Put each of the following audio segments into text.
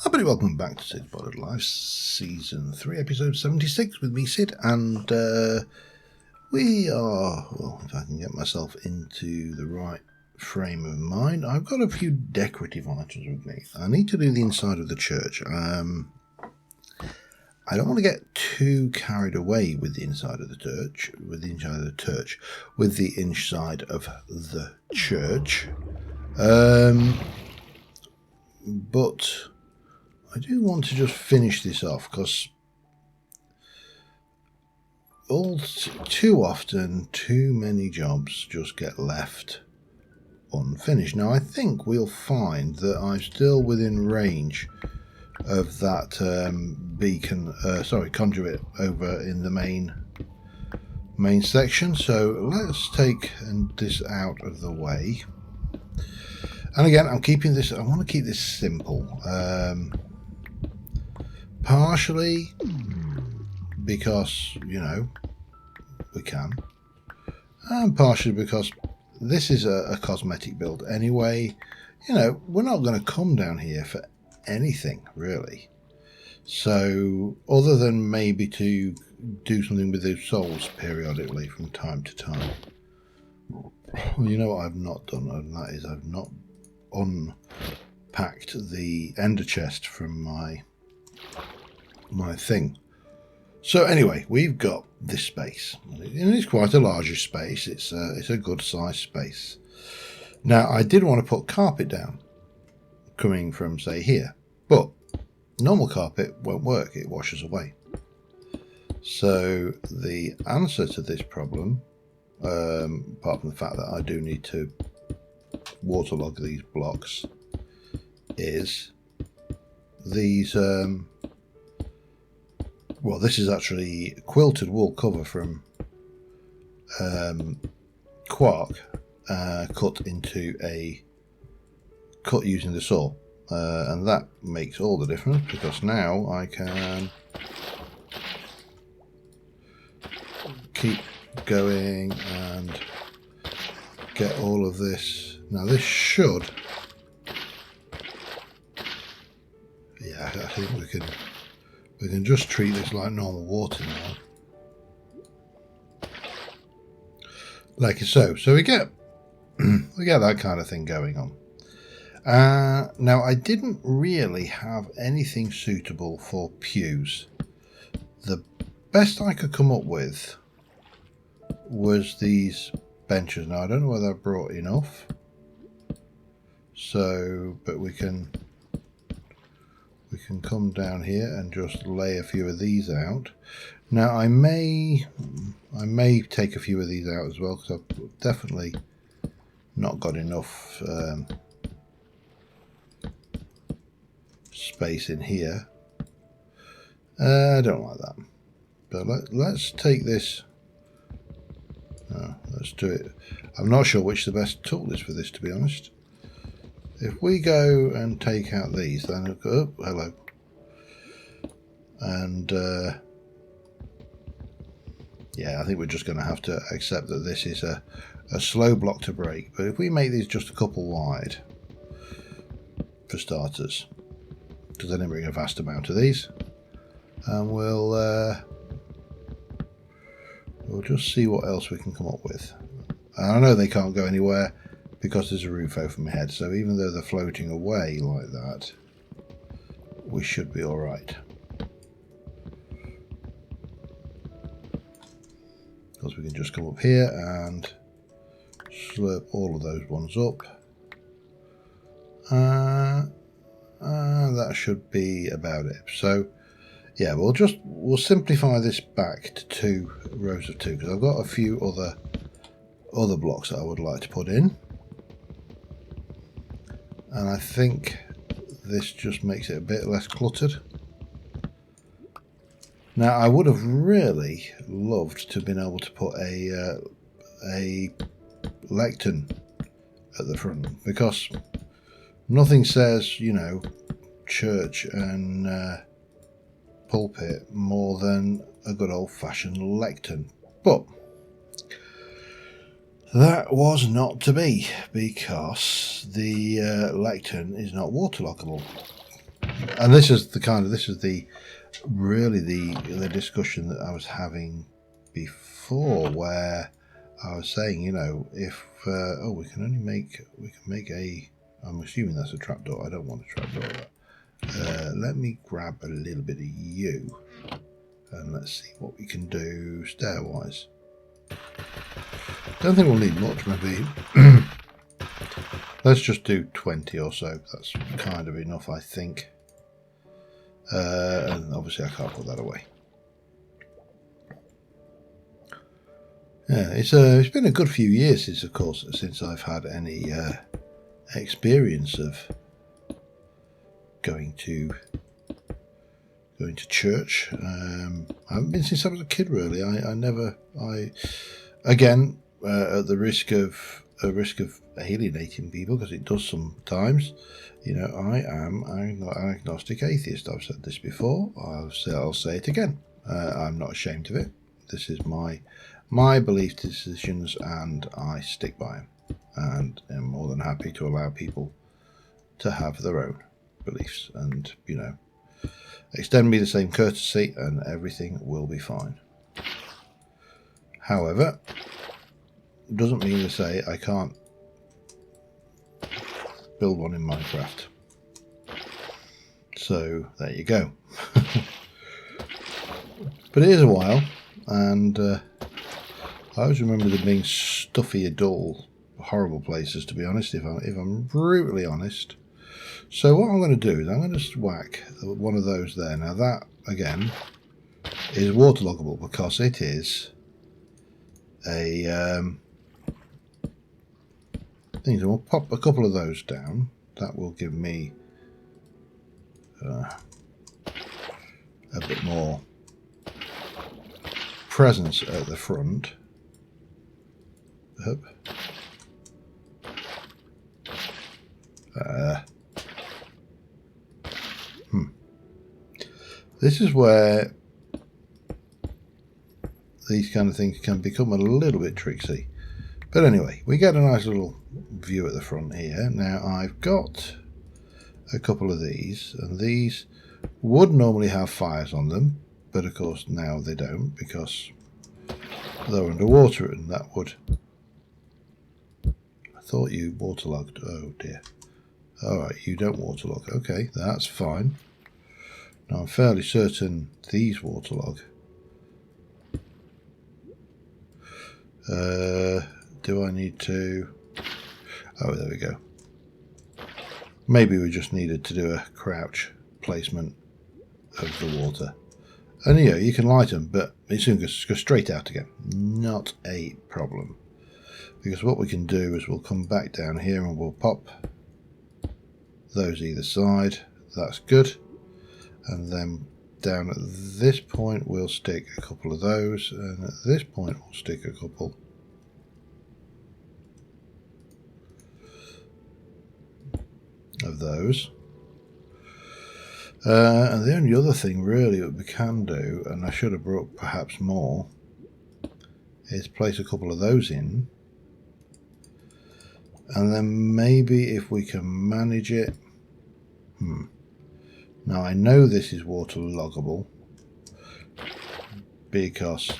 Hi, buddy. Welcome back to Cids Live, Season 3, Episode 76 with me, Cid, and we are, well, if I can get myself into the right frame of mind, I've got a few decorative items with me. I need to do the inside of the church. I don't want to get too carried away with the inside of the church, with the inside of the church, but I do want to just finish this off because too often too many jobs just get left unfinished. Now I think we'll find that I'm still within range of that conduit over in the main section, so let's take this out of the way. And again, I want to keep this simple, partially because, you know, we can, and partially because this is a cosmetic build anyway. You know, we're not going to come down here for anything really, so other than maybe to do something with those souls periodically from time to time. Well, you know what I've not done, and that is I've not unpacked the ender chest from my thing. So anyway, we've got this space, and it's quite a larger space. It's a good sized space. Now I did want to put carpet down coming from, say, here, but normal carpet won't work, it washes away. So the answer to this problem, apart from the fact that I do need to waterlog these blocks, is these well, this is actually quilted wool cover from quark, cut using the saw, and that makes all the difference, because now I can keep going and get all of this. Now this should, yeah, I think we can just treat this like normal water now, like so. So we get that kind of thing going on. Now I didn't really have anything suitable for pews. The best I could come up with was these benches. Now I don't know whether I brought enough, so but we can come down here and just lay a few of these out. Now I may take a few of these out as well, because I've definitely not got enough space in here. I don't like that, but let's take this. Let's do it. I'm not sure which the best tool is for this, to be honest. If we go and take out these, then oh, hello, and yeah, I think we're just going to have to accept that this is a slow block to break. But if we make these just a couple wide, for starters, because I didn't bring a vast amount of these, and we'll just see what else we can come up with. And I know they can't go anywhere because there's a roof over my head, so even though they're floating away like that, we should be alright. Because we can just come up here and slurp all of those ones up. That should be about it. So yeah, we'll simplify this back to 2 rows of 2, because I've got a few other blocks that I would like to put in, and I think this just makes it a bit less cluttered. Now I would have really loved to have been able to put a lectern at the front, because nothing says, you know, church and pulpit more than a good old-fashioned lectern. But that was not to be, because the lectern is not waterloggable. And this is the really the discussion that I was having before, where I was saying, you know, if we can make a. I'm assuming that's a trapdoor. I don't want a trapdoor. Let me grab a little bit of you, and let's see what we can do stairwise. Don't think we'll need much, maybe. Let's just do 20 or so. That's kind of enough, I think. And obviously I can't put that away. Yeah, it's been a good few years since I've had any experience of going to church. I haven't been since I was a kid, really. Again, at the risk of alienating people, because it does sometimes. You know, I am an agnostic atheist. I've said this before. I'll say it again. I'm not ashamed of it. This is my belief decisions, and I stick by them. And am more than happy to allow people to have their own beliefs, and you know, extend me the same courtesy, and everything will be fine. However, it doesn't mean to say I can't build one in Minecraft. So there you go. But it is a while, and I always remember them being stuffy, dull, horrible places, to be honest, if I'm brutally honest. So what I'm going to do is I'm going to just whack one of those there. Now that, again, is waterloggable, because it is a thing. So we'll pop a couple of those down. That will give me a bit more presence at the front. Up. This is where these kind of things can become a little bit tricksy. But anyway, we get a nice little view at the front here. Now I've got a couple of these, and these would normally have fires on them, but of course now they don't, because they're underwater, and that would... I thought you waterlogged. Oh dear. Alright, you don't waterlog. Okay, that's fine. Now I'm fairly certain these waterlog. Do I need to... Oh, there we go. Maybe we just needed to do a crouch placement of the water. And yeah, you can light them, but it soon goes straight out again. Not a problem. Because what we can do is we'll come back down here and we'll pop those either side. That's good. And then down at this point we'll stick a couple of those, and at this point we'll stick a couple of those. And the only other thing really that we can do, and I should have brought perhaps more, is place a couple of those in, and then maybe if we can manage it. Now I know this is waterloggable because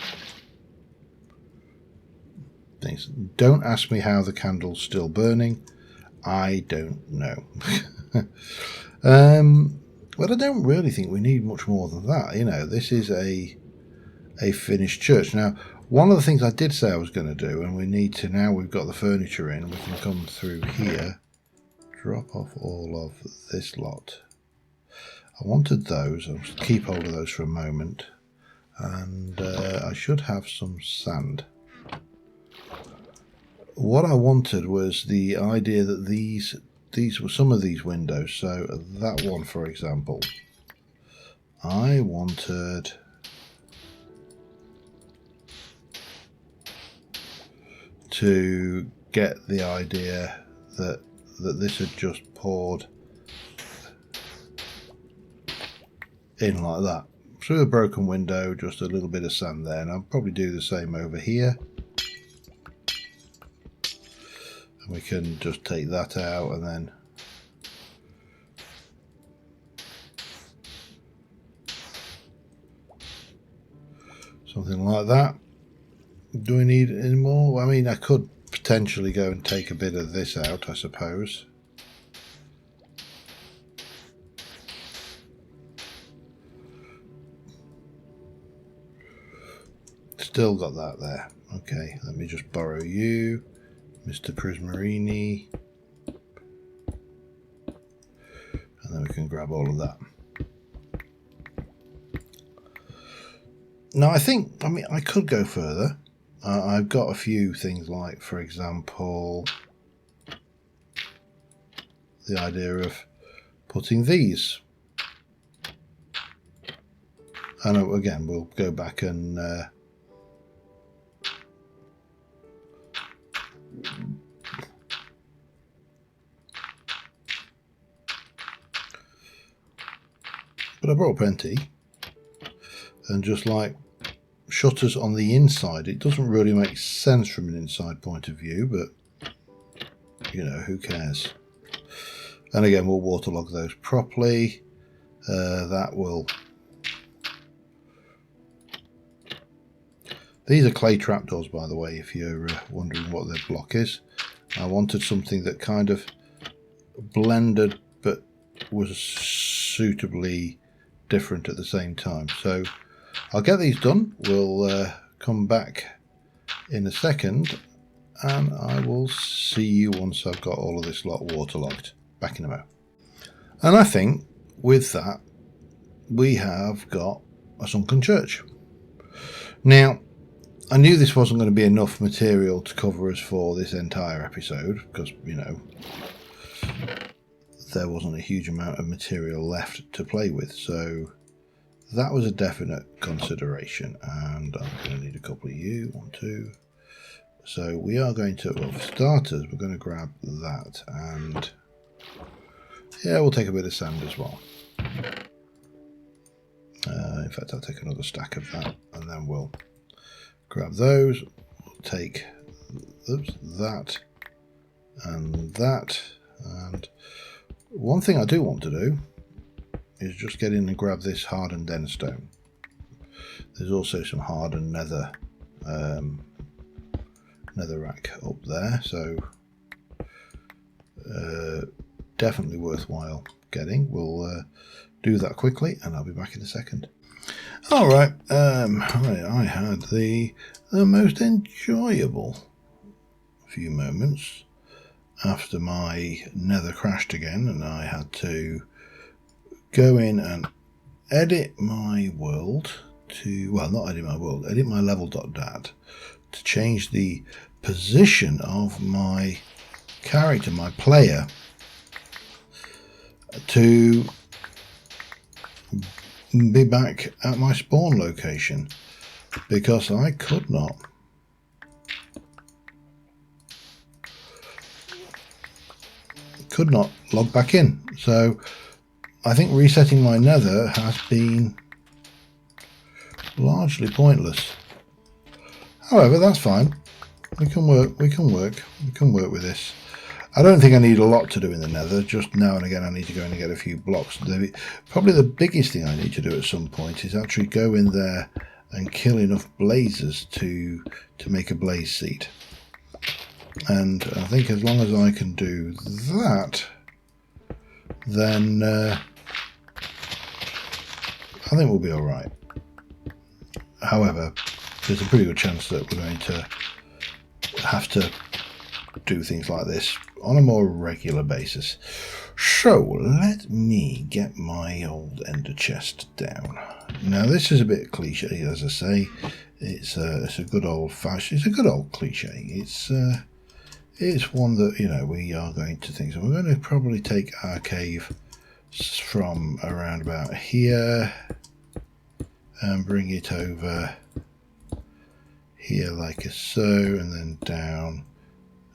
things. Don't ask me how the candle's still burning. I don't know. But I don't really think we need much more than that. You know, this is a finished church. Now, one of the things I did say I was going to do, and we need to, now we've got the furniture in, we can come through here, drop off all of this lot. I wanted those. I'll just keep hold of those for a moment, and I should have some sand. What I wanted was the idea that these were some of these windows. So that one, for example, I wanted to get the idea that this had just poured in like that through a broken window, just a little bit of sand there, and I'll probably do the same over here. And we can just take that out, and then Something like that. Do we need any more? I mean, I could potentially go and take a bit of this out, I suppose. Still got that there. Okay, let me just borrow you, Mr. Prismarini. And then we can grab all of that. Now, I mean, I could go further. I've got a few things like, for example, the idea of putting these. And again, we'll go back and but I brought plenty. And just like shutters on the inside, it doesn't really make sense from an inside point of view, but you know, who cares? And again, we'll waterlog those properly. That will. These are clay trapdoors, by the way, if you're wondering what their block is. I wanted something that kind of blended but was suitably different at the same time. So I'll get these done. We'll come back in a second and I will see you once I've got all of this lot waterlogged. Back in a moment. And I think with that we have got a sunken church. Now, I knew this wasn't going to be enough material to cover us for this entire episode because, you know, there wasn't a huge amount of material left to play with. So that was a definite consideration, and I'm going to need a couple of you. 1, 2. So we are going to, well, for starters, we're going to grab that, and yeah, we'll take a bit of sand as well. In fact, I'll take another stack of that, and then we'll grab those. We'll take that and that. And one thing I do want to do is just get in and grab this hardened denstone. There's also some hardened nether rack up there, so definitely worthwhile getting. We'll do that quickly and I'll be back in a second. Alright, I had the most enjoyable few moments after my nether crashed again, and I had to go in and edit my world to, well, not edit my world, edit my level.dat to change the position of my character, my player, to be back at my spawn location, because I could not log back in. So I think resetting my nether has been largely pointless. However, that's fine. We can work with this. I don't think I need a lot to do in the nether. Just now and again I need to go in and get a few blocks. Probably the biggest thing I need to do at some point is actually go in there and kill enough blazes to make a blaze seat. And I think as long as I can do that, then I think we'll be alright. However, there's a pretty good chance that we're going to have to do things like this on a more regular basis. So let me get my old ender chest down. Now this is a bit cliche, as I say. It's a good old fashioned. It's a good old cliche. It's one that, you know, we are going to think. So we're going to probably take our cave from around about here and bring it over here like so, and then down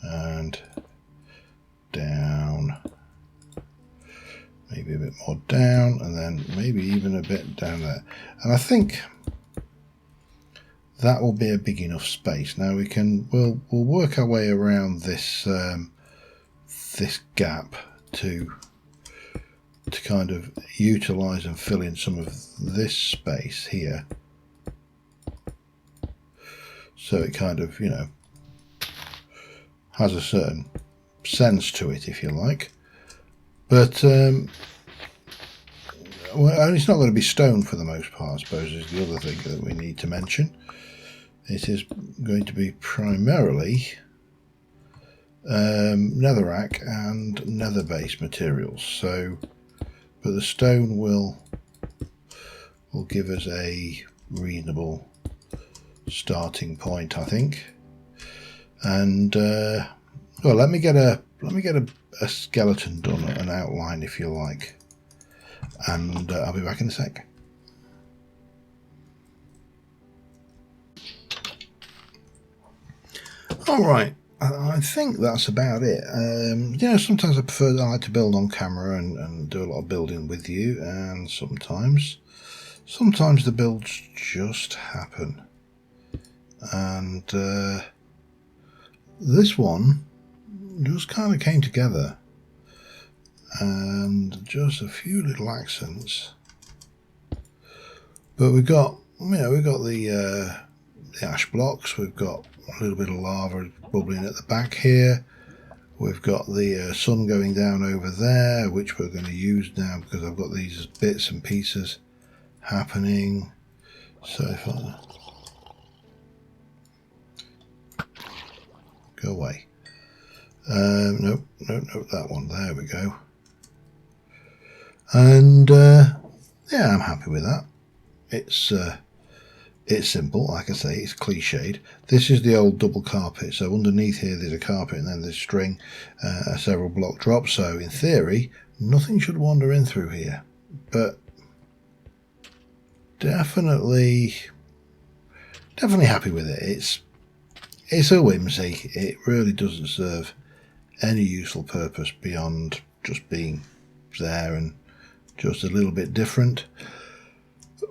and down, maybe a bit more down, and then maybe even a bit down there. And I think that will be a big enough space. Now we'll work our way around this this gap to kind of utilize and fill in some of this space here. so it kind of, you know, has a certain sense to it, if you like. But well, it's not going to be stone for the most part, I suppose, is the other thing that we need to mention. It is going to be primarily netherrack and nether-based materials. So, but the stone will give us a reasonable starting point, I think. And well, let me get a skeleton done, an outline, if you like, and I'll be back in a sec. All right, I think that's about it. You know, sometimes I like to build on camera and do a lot of building with you, and sometimes the builds just happen. And this one just kind of came together, and just a few little accents. But we've got, you know, we've got the ash blocks. We've got a little bit of lava bubbling at the back here. We've got the sun going down over there, which we're going to use now because I've got these bits and pieces happening. So if I go away, nope, that one. There we go. And yeah, I'm happy with that. It's simple, like I say, it's cliched. This is the old double carpet, so underneath here there's a carpet and then there's string, a several block drop, so in theory nothing should wander in through here. But definitely happy with it. It's a whimsy. It really doesn't serve any useful purpose beyond just being there and just a little bit different.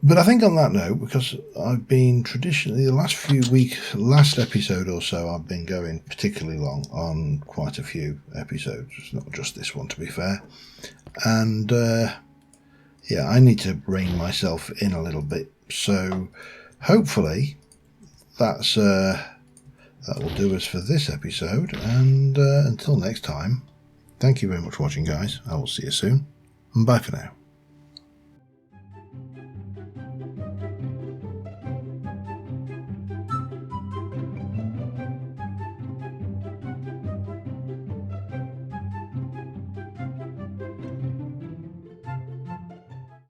But I think on that note, because I've been traditionally, the last episode or so, I've been going particularly long on quite a few episodes. It's not just this one, to be fair. And yeah, I need to rein myself in a little bit. So hopefully that will do us for this episode. And until next time, thank you very much for watching, guys. I will see you soon. And bye for now.